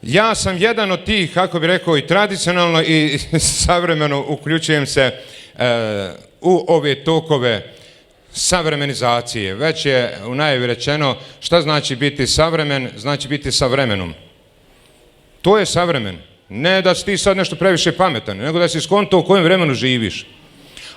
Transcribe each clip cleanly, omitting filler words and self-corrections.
Ja sam jedan od tih, kako bi rekao, i tradicionalno i savremeno uključujem se u ove tokove savremenizacije. Već je u najavi rečeno šta znači biti savremen, znači biti sa vremenom. To je savremen. Ne da si ti sad nešto previše pametan, nego da si skonto u kojem vremenu živiš.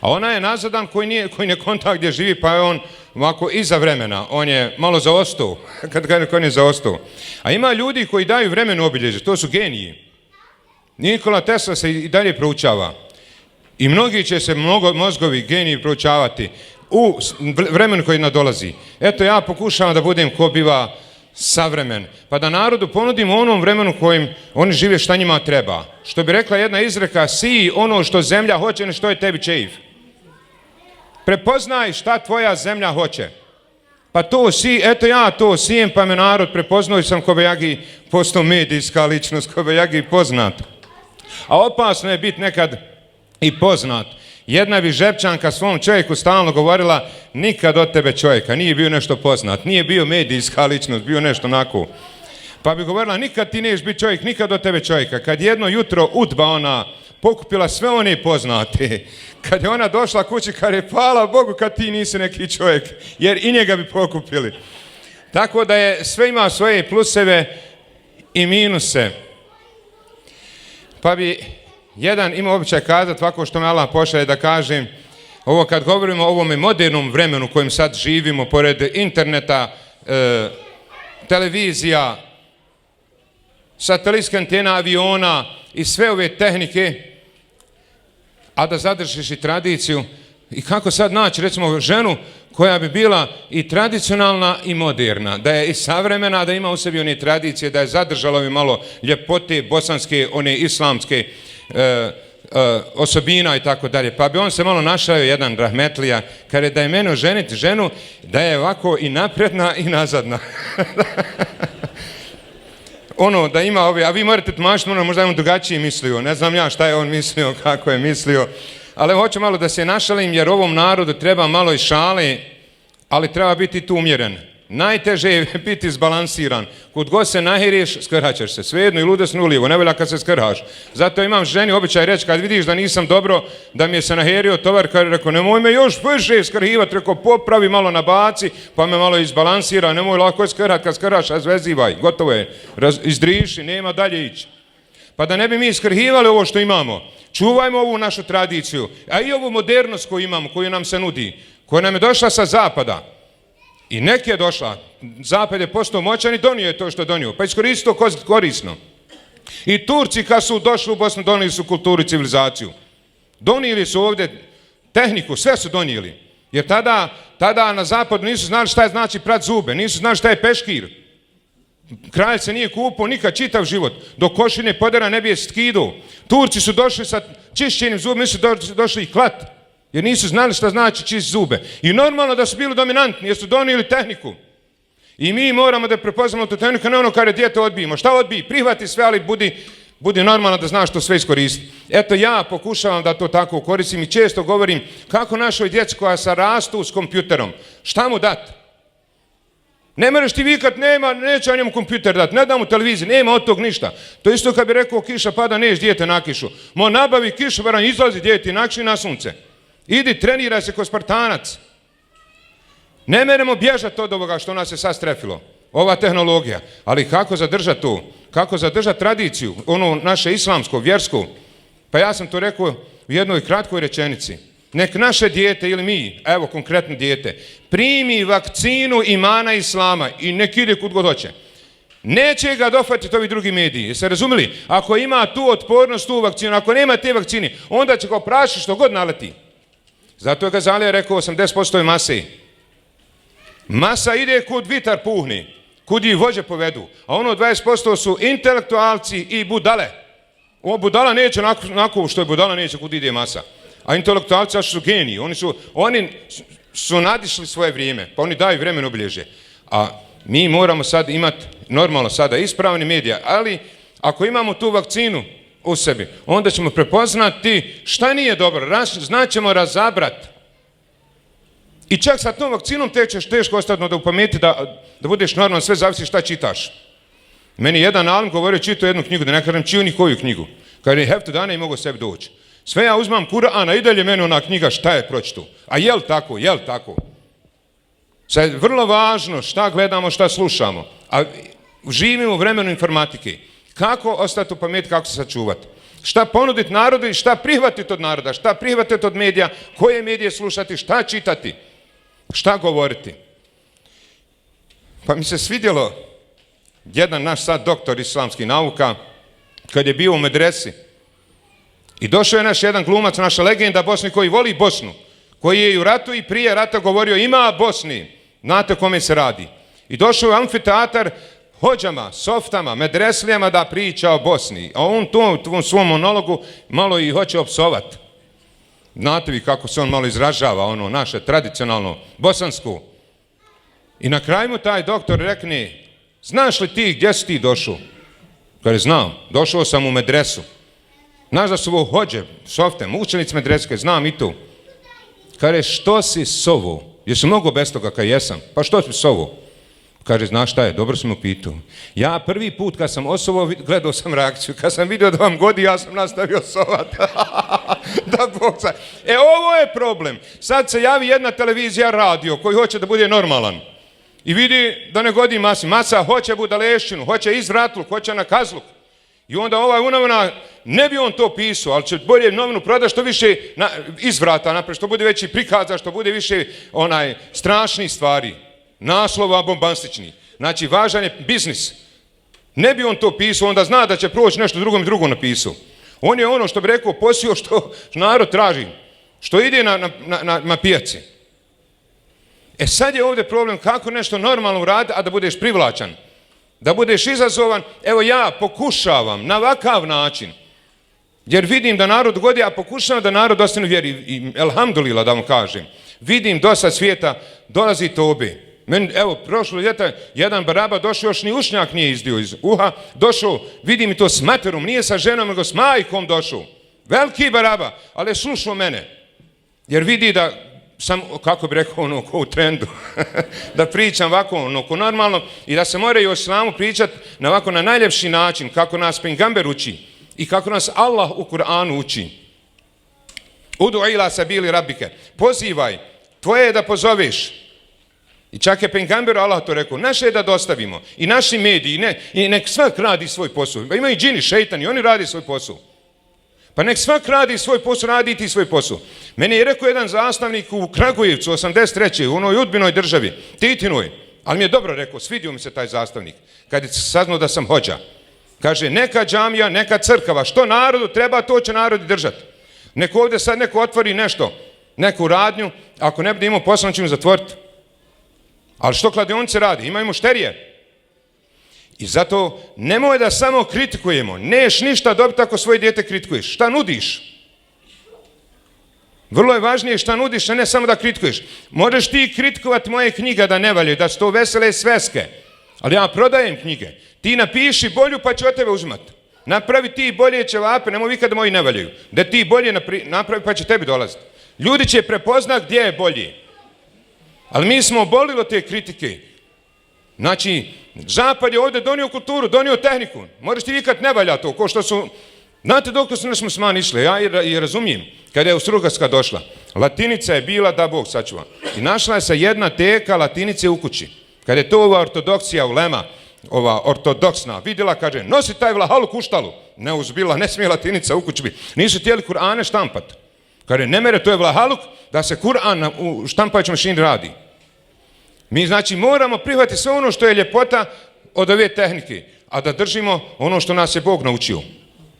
A ona je nazadan koji ne konta gdje živi, pa je on ovako iza vremena, on je malo zaostao, kad on je zaostao. A ima ljudi koji daju vremenu obilježje, to su geniji. Nikola Tesla se i dalje proučava. I mnogi će se mozgovi, geniji proučavati u vremenu koji nadolazi. Eto, ja pokušavam da budem ko biva savremen, pa da narodu ponudim u onom vremenu kojim oni žive šta njima treba. Što bi rekla jedna izreka, siji ono što zemlja hoće, ne što je tebi čeif. Prepoznaj šta tvoja zemlja hoće. Pa to si, eto ja to sijem, pa me narod prepoznao i sam Kobajagi postao medijska ličnost, Kobajagi poznat. A opasno je biti nekad i poznat. Jedna bi Žepčanka svom čovjeku stalno govorila, nikad od tebe čovjeka, nije bio nešto poznat, nije bio medijska ličnost, bio nešto onako. Pa bi govorila, nikad ti neš biti čovjek, nikad od tebe čovjeka. Kad jedno jutro udba ona pokupila sve one poznate, kad je ona došla kući, kad je hvala Bogu kad ti nisi neki čovjek, jer i njega bi pokupili. Tako da je sve ima svoje pluseve i minuse. Pa bi jedan ima običaj kazati, ovako što me Allah pošalje da kažem, ovo kad govorimo o ovome modernom vremenu u kojem sad živimo, pored interneta, televizija, satelitska antena, aviona i sve ove tehnike, a da zadržiš i tradiciju, i kako sad naći recimo ženu koja bi bila i tradicionalna i moderna, da je i savremena, da ima u sebi one tradicije, da je zadržala ove malo ljepote bosanske, one islamske osobina i tako dalje. Pa bi on se malo našao jedan rahmetlija, kada je da je meni oženiti ženu, da je ovako i napredna i nazadna. Ono da ima ove, a vi morate tumačiti, možda je on drugačije mislio, ne znam ja šta je on mislio, kako je mislio, ali hoću malo da se našalim, jer ovom narodu treba malo i šale, ali treba biti tu umjeren. Najteže je biti izbalansiran. Kud god se nahiriš, skrhaćeš se. Svejedno i ludesno ulijevo, ne volja kad se skrhaš. Zato imam ženi običaj reći, kad vidiš da nisam dobro, da mi je se nahirio tovar, kad je rekao, nemoj me još više skrhivati, rekao, popravi malo nabaci, pa me malo izbalansira, nemoj lako je skrhat, kad skrhaš, razvezivaj, gotovo je, izdriši, nema dalje ići. Pa da ne bi mi skrhivali ovo što imamo, čuvajmo ovu našu tradiciju, a i ovu modernost koju imamo, koju nam se nudi, koja nam je došla sa zapada. I neke je došla, zapad je postao moćan i donio je to što je donio, pa iskoristi to korisno. I Turci kad su došli u Bosnu donijeli su kulturu i civilizaciju. Donijeli su ovdje tehniku, sve su donijeli. Jer tada na zapadu nisu znali šta je znači prat zube, nisu znali šta je peškir. Kralj se nije kupao nikad čitav život, dok košine podera ne bi je skidao. Turci su došli sa čišćenim zubima, nisu došli ih klat. Jer nisu znali šta znači čist zube. I normalno da su bili dominantni, jer su donijeli tehniku. I mi moramo da prepoznamo tu tehniku, ne ono kada dijete odbijemo. Šta odbiji? Prihvati sve, ali budi normalno da znaš to sve iskoristiti. Eto, ja pokušavam da to tako koristim i često govorim kako našoj djeci koja se rastu s kompjuterom, šta mu dati? Ne moraš ti vikat, neće ja njemu kompjuter dati, ne dam mu televiziju, nema od tog ništa. To isto kad bi rekao kiša pada, neš dijete na kišu. Nabavi kišu, varan izlazi dijete i nakši na sunce. Idi, treniraj se ko Spartanac. Ne meremo bježati od ovoga što nas je sad strefilo, ova tehnologija. Ali kako zadržati to? Kako zadržati tradiciju, ono naše islamsko, vjersko? Pa ja sam to rekao u jednoj kratkoj rečenici. Nek naše dijete ili mi, evo konkretno dijete, primi vakcinu imana islama i nek ide kud god hoće. Neće ga dohvatiti ovi drugi mediji. Jeste razumili? Ako ima tu otpornost, tu vakcinu, ako nema te vakcine, onda će ga prašiti što god naleti. Zato je Gazalija rekao 80% je mase. Masa ide kud vitar puhni, kud ih vođe povedu. A ono 20% su intelektualci i budale. Ovo budala neće onako što je budala neće kud ide masa. A intelektualci su geniji. Oni su nadišli svoje vrijeme, pa oni daju vremeno obilježje. A mi moramo sad imati normalno sada ispravni medija, ali ako imamo tu vakcinu u sebi, onda ćemo prepoznati šta nije dobro, znaćemo razabrati. I čak sa tom vakcinom te ćeš teško ostati da u pameti da budeš normalno, sve zavisi šta čitaš. Meni jedan alim govorio čitao jednu knjigu, da ne kažem čiju ni koju knjigu. Kaže, heftu dana i mogu sebi doći. Sve ja uzmam Kur'an, a i dalje meni ona knjiga šta je pročito. A jel tako, jel tako? Sad je vrlo važno šta gledamo, šta slušamo. A živimo u vremenu informatike. Kako ostati u pameti, kako se sačuvati? Šta ponuditi narodu i šta prihvatiti od naroda? Šta prihvatiti od medija? Koje medije slušati? Šta čitati? Šta govoriti? Pa mi se svidjelo jedan naš sad doktor islamskih nauka kad je bio u medresi i došao je naš jedan glumac, naša legenda Bosni koji voli Bosnu, koji je i u ratu i prije rata govorio ima Bosni, znate o kome se radi. I došao je amfiteatar hođama, softama, medreslijama da priča o Bosni, a on u svom monologu malo i hoće opsovat. Znate vi kako se on malo izražava, ono naše tradicionalno bosansko. I na kraju mu taj doktor rekne, znaš li ti gdje si ti došao? Kaže, znam, došao sam u medresu. Znaš da su ovo hođe, softe, učenici medreske, znam i tu. Kaže, što si sovo? Jesi mnogo bez toga kad jesam? Pa što si sovo? Kaže, znaš šta je, dobro sam upitao. Ja prvi put kad sam osovo, gledao sam reakciju. Kad sam vidio da vam godi, ja sam nastavio sovat. Da Bog sa... ovo je problem. Sad se javi jedna televizija, radio, koji hoće da bude normalan. I vidi da ne godi masi. Masa hoće budalešćinu, hoće izvratluk, hoće na kazluk. I onda u novina, ne bi on to pisao, ali će bolje novinu prodati što više izvrata naprijed, što bude veći prikaza, što bude više strašnih stvari. Naslova bombastičnih. Znači, važan je biznis. Ne bi on to pisao, onda zna da će proći nešto drugo napisao. On je ono što bi rekao posio što narod traži, što ide na pijaci. Sad je ovdje problem kako nešto normalno uraditi, a da budeš privlačan. Da budeš izazovan. Evo ja pokušavam na ovakav način, jer vidim da narod godi, a pokušavam da narod ostane u vjeri. I elhamdulillah da vam kažem. Vidim dosta svijeta, dolazi tobe. Meni, evo, prošlo ljeta, jedan baraba došao, još ni ušnjak nije izdio iz uha, došao, vidim i to s materom, nije sa ženom, nego s majkom došao. Veliki baraba, ali je slušao mene. Jer vidi da sam, kako bi rekao, ko u trendu, da pričam ovako, ko normalno, i da se moraju o islamu pričati na najljepši način, kako nas pejgamber uči i kako nas Allah u Kur'anu uči. Udu ila sabili rabbike, pozivaj, tvoje je da pozoveš. I čak je pejgamberu Allah to rekao, naše je da dostavimo i naši mediji, i nek svak radi svoj posao. Pa imaju džini, šeitani, oni radi svoj posao. Pa nek svak radi svoj posao, radi i ti svoj posao. Meni je rekao jedan zastavnik u Kragujevcu, 83. u onoj udbinoj državi, Titinoj, ali mi je dobro rekao, svidio mi se taj zastavnik, kad je saznao da sam hođa. Kaže, neka džamija, neka crkava, što narodu treba, to će narod držati. Neko ovdje sad neko otvori nešto, neku radnju, ako ne bude imao posla, on će mu zatvoriti. Ali što kladionice radi? Imaju mušterije. I zato nemoj da samo kritikujemo. Neš ništa dobiti ako svoje dijete kritikuješ. Šta nudiš? Vrlo je važnije šta nudiš, a ne samo da kritikuješ. Možeš ti kritikovati moje knjige da ne valjaju, da su to vesele sveske. Ali ja prodajem knjige. Ti napiši bolju pa će od tebe uzimati. Napravi ti bolje ćevape, nemoj vi kada moji ne valjaju. Da ti bolje napravi pa će tebi dolaziti. Ljudi će prepoznat gdje je bolje. Ali mi smo obolili od te kritike. Znači, Zapad je ovdje donio kulturu, donio tehniku. Moraš ti vikat ne valja to, ko što su... Znate dok su naš muslimani išli, ja i razumijem, kada je Austrougarska došla. Latinica je bila, da Bog sačuva. I našla je se jedna teka latinice u kući. Kada je to ova ortodoksija ulema, ova ortodoksna, vidjela, kaže, nosi taj vlahaluk u štalu. Ne uzbila, ne smije latinica u kući biti. Nisu htjeli Kur'ane štampat. Kaže, ne mere, to je vlahaluk, da se Kur'an u štampajućoj mašini radi. Mi znači moramo prihvatiti sve ono što je ljepota od ove tehnike, a da držimo ono što nas je Bog naučio.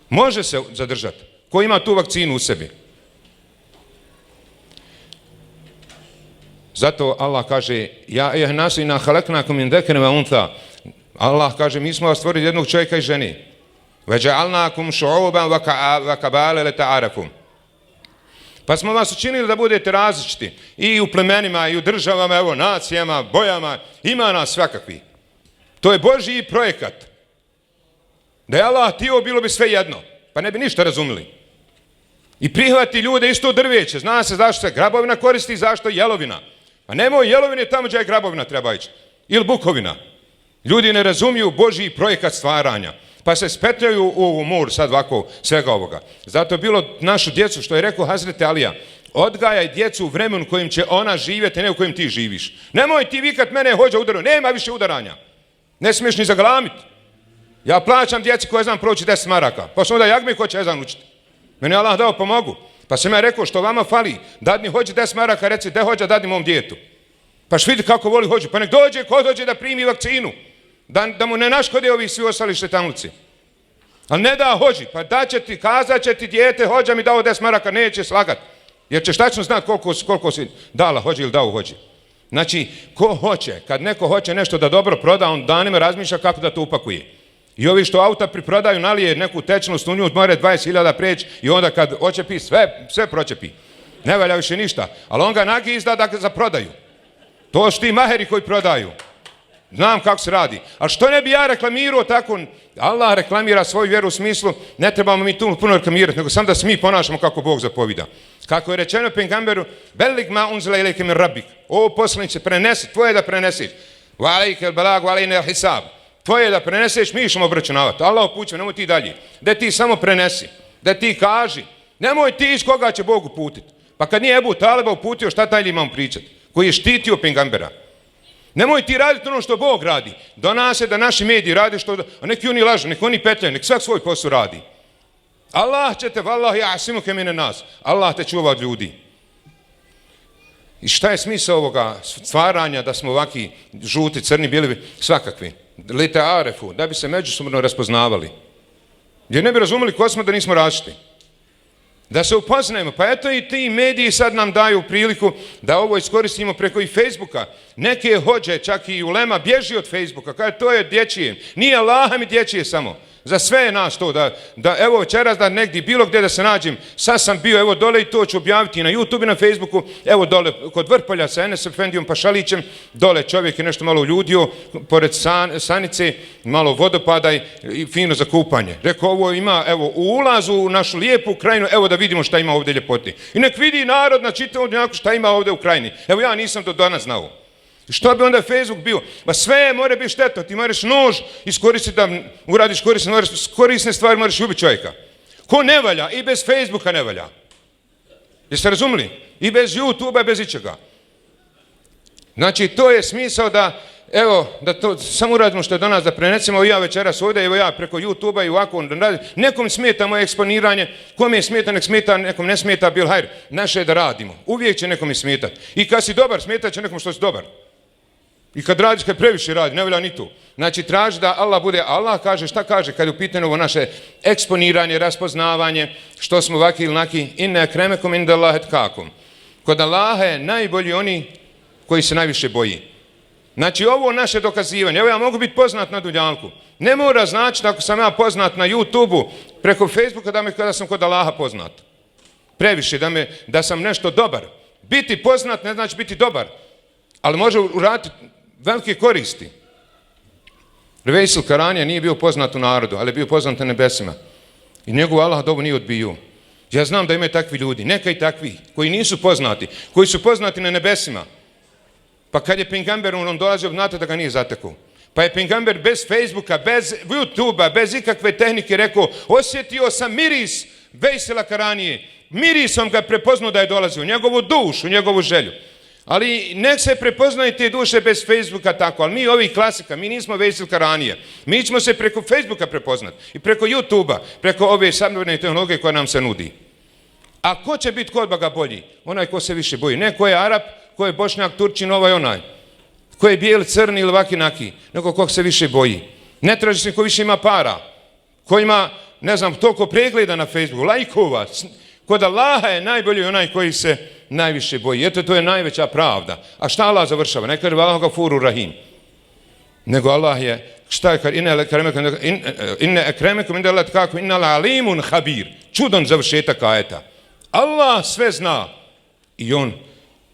Može se zadržati. Ko ima tu vakcinu u sebi? Zato Allah kaže, ja ehnasu ina halaknakum min zekere ve untha. Allah kaže, mi smo vas stvorili jednog čovjeka i ženi. Veđa'alnakum šu'uban wa kabale le ta'arafu. Pa smo vas učinili da budete različiti i u plemenima, i u državama, evo, nacijama, bojama, ima nas svakakvi. To je Božji projekat. Da je Allah htio, bilo bi sve jedno, pa ne bi ništa razumili. I prihvati ljude isto drveće, zna se zašto se grabovina koristi i zašto jelovina. Pa nemoj jelovine tamo gdje je grabovina treba ići, ili bukovina. Ljudi ne razumiju Božji projekat stvaranja, pa se spetljaju u ovu mur sad ovako svega ovoga. Zato je bilo našu djecu, što je rekao Hazreti Alija, odgajaj djecu u vremenu kojim će ona živjeti, ne u kojim ti živiš. Nemoj ti vikat mene hođa udaraju, nema više udaranja. Ne smiješ ni zaglamiti. Ja plaćam djeci koje znam proći 10 maraka, pa sam onda jagmi ko će ezan učiti. Meni je Allah dao pomogu. Pa sam ja rekao što vama fali, dadni hođi 10 maraka, reci de hođa dadni mom djetu. Pa vidi kako voli hođu, pa nek dođe ko dođe da primi vakcinu, da mu ne naškode ovi svi ostali štetanluci. Ali ne da hođi, pa da će ti, kazat će ti dijete, hođa mi dao 10 maraka, neće slagat. Jer ćeš tačno znati koliko si dala hođi ili dao hođi. Znači, ko hoće, kad neko hoće nešto da dobro proda, on danima razmišlja kako da to upakuje. I ovi što auta priprodaju, nalije neku tečnost u nju, more 20.000 preći i onda kad očepi, sve pročepi. Ne valja više ništa, ali on ga nagi izda da ga zaprodaju. To su ti maheri koji prodaju. Znam kako se radi. Ali što ne bi ja reklamirao tako? Allah reklamira svoju vjeru u smislu, ne trebamo mi tu puno reklamirati, nego samo da se mi ponašamo kako Bog zapovida. Kako je rečeno pejgamberu, belik ma unzila ilejke min rabbik. O poslanice, prenesi, tvoje da preneseš. Wa alejkel balag wa alejna hisab. Tvoje da preneseš, mi ćemo obračunavati. Allah upućuje, nemoj ti dalje. Da ti samo prenesi, da ti kaži. Nemoj ti ići koga će Bog uputiti. Pa kad nije Ebu Taleba uputio, šta taj imam pričati? Koji je štitio pejgambera. Nemoj ti raditi ono što Bog radi. Do nas je da naši mediji radi što... A neki oni lažu, neki oni petljaju, nek svak svoj posao radi. Allah će te, vallahi asimuke mine nas. Allah te čuva od ljudi. I šta je smisao ovoga stvaranja da smo ovaki žuti, crni, bili svakakvi? Lite arefu, da bi se međusobno raspoznavali. Jer ne bi razumeli ko smo da nismo različiti. Da se upoznajemo, pa eto i ti mediji sad nam daju priliku da ovo iskoristimo preko i Facebooka. Neke hođe, čak i ulema, bježi od Facebooka, kaže to je dječije, nije Allah mi dječije samo. Za sve je nas to, da evo večeras da negdje, bilo gdje da se nađem, sad sam bio, evo dole i to ću objaviti na YouTube i na Facebooku, evo dole kod Vrpolja sa Enes Efendijom Pašalićem, dole čovjek je nešto malo uljudio, pored sanice, malo vodopada i fino za kupanje. Rekao ovo ima, evo u ulazu u našu lijepu krajinu, evo da vidimo šta ima ovdje ljepote. I nek vidi narod na čitavom dnjaku šta ima ovdje u krajini. Evo ja nisam do danas znao. Što bi onda Facebook bio? Pa sve more biti štetno, ti moraš nož iskoristiti da uradiš korisne stvari, moraš ubiti čovjeka. Ko ne valja? I bez Facebooka ne valja. Jeste razumili? I bez YouTubea, bez ičega. Znači to je smisao da, evo, da to samo uradimo što je do nas, da prenesemo i ja večeras ovdje, evo ja preko YouTubea i ovako, nekom smeta moje eksponiranje, kome je smeta, nek smeta, nekom ne smeta, bil hajr, naše je da radimo. Uvijek će nekom smetati. I kad si dobar, smetat će nekom što si dobar. I kad radiš, kad previše radi, ne velja ni to. Znači, traži da Allah bude, Allah kaže, šta kaže kad je u pitanju ovo naše eksponiranje, raspoznavanje, što smo ovaki ili naki, inne akremekum inda Allahe tkakum. Kod Allaha je najbolji oni koji se najviše boji. Znači, ovo naše dokazivanje, evo ja mogu biti poznat na dunjalku. Ne mora značiti ako sam ja poznat na YouTubeu, preko Facebooka da sam kod Allaha poznat. Previše, da sam nešto dobar. Biti poznat ne znači biti dobar, ali može uraditi velike koristi. Vejsil Karanija nije bio poznat u narodu, ali je bio poznat na nebesima. I njegov Allah dobu nije odbio. Ja znam da imaju takvi ljudi, neka i takvi, koji nisu poznati, koji su poznati na nebesima. Pa kad je pejgamber on dolazio, znate da ga nije zatekao. Pa je pejgamber bez Facebooka, bez YouTubea, bez ikakve tehnike rekao, osjetio sam miris Vejsila Karanije. Mirisom ga prepoznao da je dolazio, njegovu dušu, njegovu želju. Ali nek se prepoznaju te duše bez Facebooka tako, ali mi ovih klasika, mi nismo Vejsil Karanije. Mi ćemo se preko Facebooka prepoznati i preko YouTubea, preko ove savremene tehnologije koja nam se nudi. A ko će biti kod Boga bolji? Onaj ko se više boji. Ne ko je Arap, ko je Bošnjak, Turčin, ovaj onaj. Ko je bijel, crni ili ovaki naki, nego ko se više boji. Ne traži se ko više ima para, ko ima, ne znam, toliko pregleda na Facebooku, lajkova. Kod Allaha je najbolji onaj koji se najviše boji. Eto, to je najveća pravda. A šta Allah završava? Ne kaže Allah gafuru rahim. Nego Allah je, šta je, inne ekremekum inda Allahe tkakum inna alimun habir. Čudan završetak ajeta. Allah sve zna i on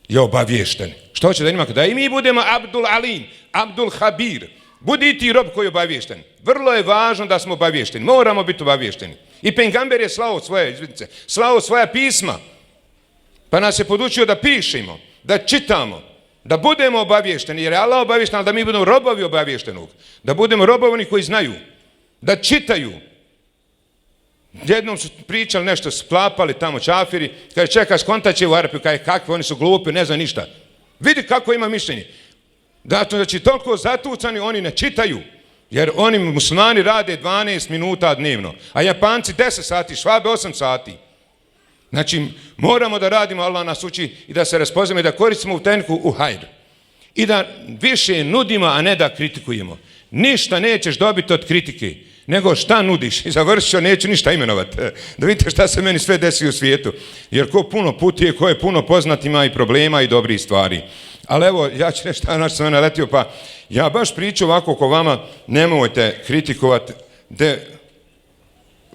je obaviješten. Što hoće da ima? Da i mi budemo Abdul Alim, Abdul Habir. Budi ti rob koji je obaviješten. Vrlo je važno da smo obaviješteni. Moramo biti obavješteni. I pejgamber je slao svoja pisma. Pa nas je podučio da pišemo, da čitamo. Da budemo obavješteni, jer je Allah obavješten, ali da mi budemo robovi obavještenog. Da budemo robovi oni koji znaju, da čitaju. Jednom su pričali nešto, sklapali tamo čafiri, kaže čeka skontaće u Arapiju, kaže kakvi, oni su glupi, ne zna ništa. Vidi kako ima mišljenje. Znači toliko zatucani, oni ne čitaju, jer oni muslimani rade 12 minuta dnevno, a Japanci 10 sati, Švabe 8 sati. Znači moramo da radimo, Allah nas uči i da se raspoznamo i da koristimo u tehniku u hajr. I da više nudimo, a ne da kritikujemo. Ništa nećeš dobiti od kritike, nego šta nudiš. I završit ću, neću ništa imenovati. Da vidite šta se meni sve desi u svijetu. Jer ko puno putuje, ko je puno poznat, ima i problema i dobrih stvari. Ali evo, ja ću reći šta naš sam naletio, pa ja baš priču ovako ko vama, nemojte kritikovati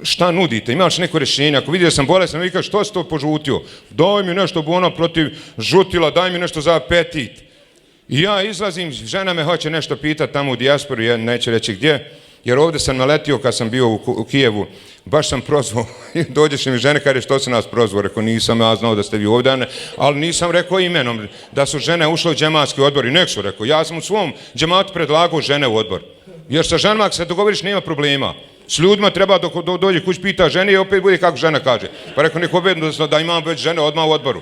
šta nudite, imaš neko rješenje, ako vidio sam bolestan, vi kaže što si to požutio, daj mi nešto bono protiv žutila, daj mi nešto za apetit. I ja izlazim, žena me hoće nešto pitati tamo u dijasporu, ja neću reći gdje, jer ovdje sam naletio kad sam bio u Kijevu, baš sam prozvao, dođeš mi žene, kaže što si nas prozvao, rekao nisam ja znao da ste vi ovdje, ali nisam rekao imenom, da su žene ušle u džematski odbor i nek su rekao, ja sam u svom džematu predlagao žene u odbor, jer sa ženama ako se dogovoriš nema problema. S ljudima treba dok dođe kuć pita žene i opet bude kako žena kaže. Pa rekao neko objedno da imam već žene odmah u odboru.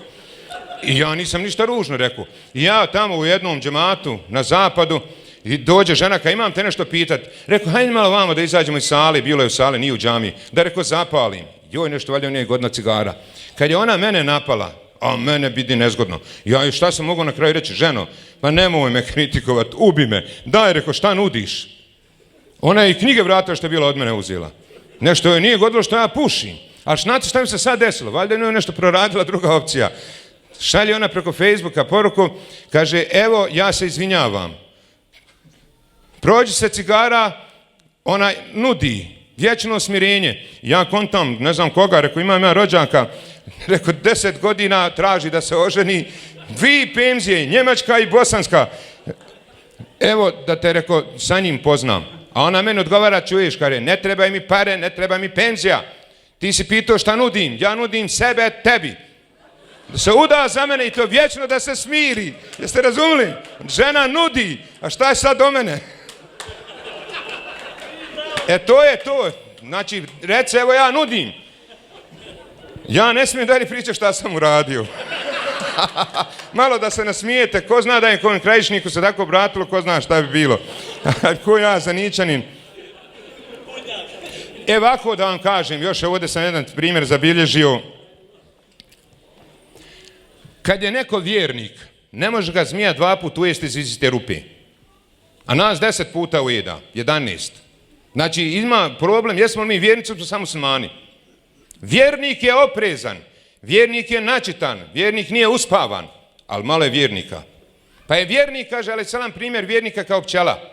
I ja nisam ništa ružno rekao. I ja tamo u jednom džematu na zapadu i dođe žena kad imam te nešto pitat. Rekao hajde malo vamo da izađemo iz sale, bilo je u sale, nije u džami. Da rekao zapalim. Joj nešto valjda nije godna cigara. Kad je ona mene napala, a mene biti nezgodno. Ja šta sam mogao na kraju reći, ženo, pa nemoj me kritikovat, ubi me. Daj rekao šta nudiš? Ona je i knjige vratila što je bila od mene uzela. Nešto joj nije godilo što ja pušim. Ali znate šta mi se sad desilo? Valjda je nešto proradila druga opcija. Šalje ona preko Facebooka poruku, kaže evo ja se izvinjavam. Prođi se cigara, ona nudi vječno smirenje. Ja kontam, ne znam koga, rekao imam ja rođaka, rekao 10 godina traži da se oženi, 2 penzije, njemačka i bosanska. Evo da te rekao sa njim poznam. A ona meni odgovara, čuješ, kaže, ne treba mi pare, ne treba mi penzija. Ti si pitao šta nudim, ja nudim sebe tebi. Da se uda za mene i to vječno da se smiri. Jeste razumili? Žena nudi, a šta je sad do mene? To je to. Znači, reci, evo ja nudim. Ja ne smijem dalje pričati šta sam uradio. Malo da se nasmijete, ko zna da je kojem krajišniku se tako obratilo, ko zna šta bi bilo. Ko ja za Ničanin. Ovako da vam kažem, još ovdje sam jedan primjer zabilježio. Kad je neko vjernik, ne može ga zmija 2 puta ujesti iz iste rupe. A nas 10 puta ujeda, 11. Znači ima problem, jesmo li mi vjernici, smo samo muslimani. Vjernik je oprezan. Vjernik je načitan, vjernik nije uspavan, ali malo je vjernika. Pa je vjernik, kaže alejselam, primjer vjernika kao pčela.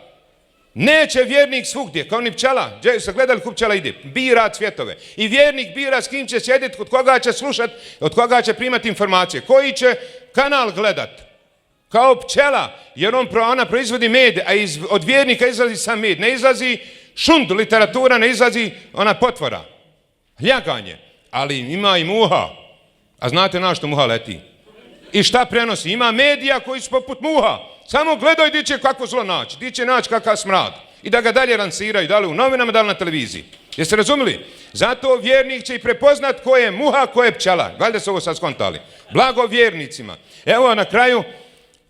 Neće vjernik svugdje, kao ni pčela. Ste gledali kako pčela ide? Bira cvjetove. I vjernik bira s kim će sjediti, od koga će slušati, od koga će primati informacije. Koji će kanal gledat? Kao pčela, jer ona proizvodi med, a od vjernika izlazi sam med. Ne izlazi šund, literatura, ne izlazi ona potvora. Ljaganje. Ali ima i muha. A znate na što muha leti? I šta prenosi? Ima medija koji su poput muha. Samo gledaj di će kakvo zlo naći. Di će naći kakav smrad. I da ga dalje lansiraju, da li u novinama, da li na televiziji. Jeste razumili? Zato vjernik će i prepoznat ko je muha, ko je pčela. Valjda su ovo sad skontali. Blago vjernicima. Evo na kraju,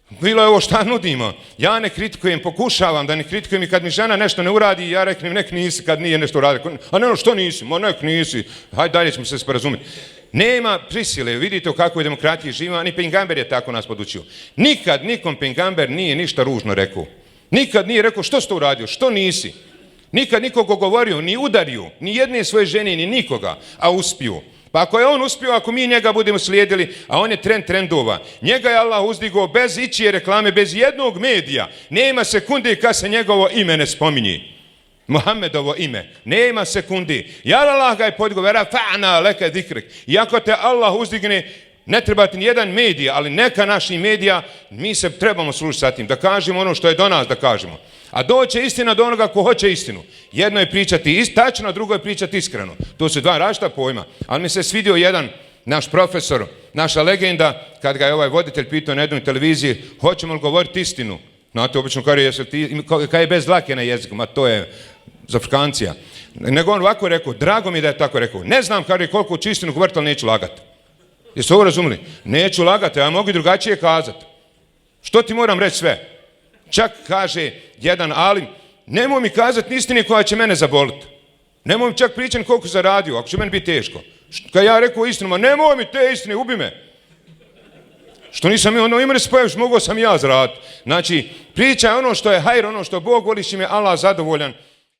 bilo je ovo šta nudimo. Ja ne kritikujem, pokušavam da ne kritikujem i kad mi žena nešto ne uradi, ja reknem nek nisi kad nije nešto uradio. A ne, što nisi? Ma nek nisi. Hajde dalje ćemo se sporazumiti. Nema prisile, vidite u kakvoj demokratiji živimo, ni pengamber je tako nas podučio. Nikad nikom pengamber nije ništa ružno rekao. Nikad nije rekao što si to uradio, što nisi. Nikad nikoga govorio, ni udario, ni jedne svoje žene, ni nikoga, a uspio. Pa ako je on uspio, ako mi njega budemo slijedili, a on je trendova, njega je Allah uzdigao bez ičije reklame, bez jednog medija. Nema sekunde kad se njegovo ime ne spominje. Muhammedovo ime. Nema sekundi. Jer Allah ga je podgovara fa'na leke zikrek. I ako te Allah uzdigne, ne treba ti nijedan medij, ali neka naši medija, mi se trebamo služiti sa tim, da kažemo ono što je do nas da kažemo. A doće istina do onoga ko hoće istinu. Jedno je pričati tačno, a drugo je pričati iskreno. To su 2 različita pojma. Ali mi se svidio jedan naš profesor, naša legenda, kad ga je ovaj voditelj pitao na jednoj televiziji, hoćemo li govoriti istinu? Znate, obično kaj je bez dlake na jeziku, ma to je za Afrikancija. Nego on ovako rekao, drago mi da je tako rekao, ne znam koliko ću istinu govoriti, ali neću lagati. Jeste ovo razumili? Neću lagati, ja mogu drugačije kazati. Što ti moram reći sve? Čak kaže jedan alim, nemoj mi kazati istine koja će mene zaboliti. Nemoj mi čak pričati koliko zaradio, ako će meni biti teško. Kad ja rekao istinu, ma nemoj mi te istine, ubi me. Što nisam ono imali spojaviš, mogao sam ja zaraditi. Znači, priča je ono što je hajr, ono što Bog voli, čim je Allah zadovoljan.